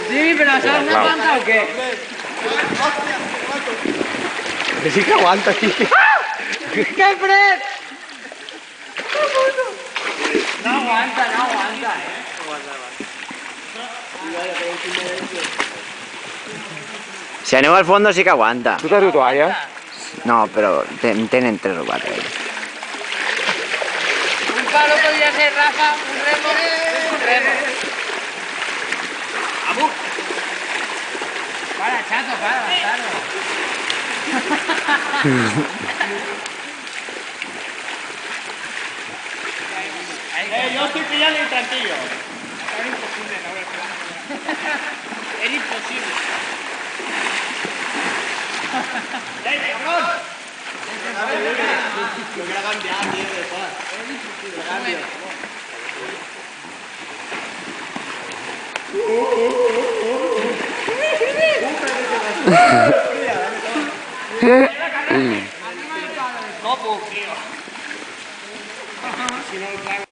Sí, pero ¿sabes una planta o qué? Que sí que aguanta, sí. ¡Qué Fred! No aguanta, Si aneu al fondo sí que aguanta. ¿Tú te has tu toalla? No, però tenen 3 o 4 ells. Un palo podría ser Rafa, un remo, un remo. ¡Vamos! Para, chato, para, bastardo. Yo estoy pillando el tranquillo. Era imposible, Laura. Era imposible. ¡Ey, cabrón! Lo quiero cambiar, tío, de paz. Lo cambio. No, pues, tío. Si no,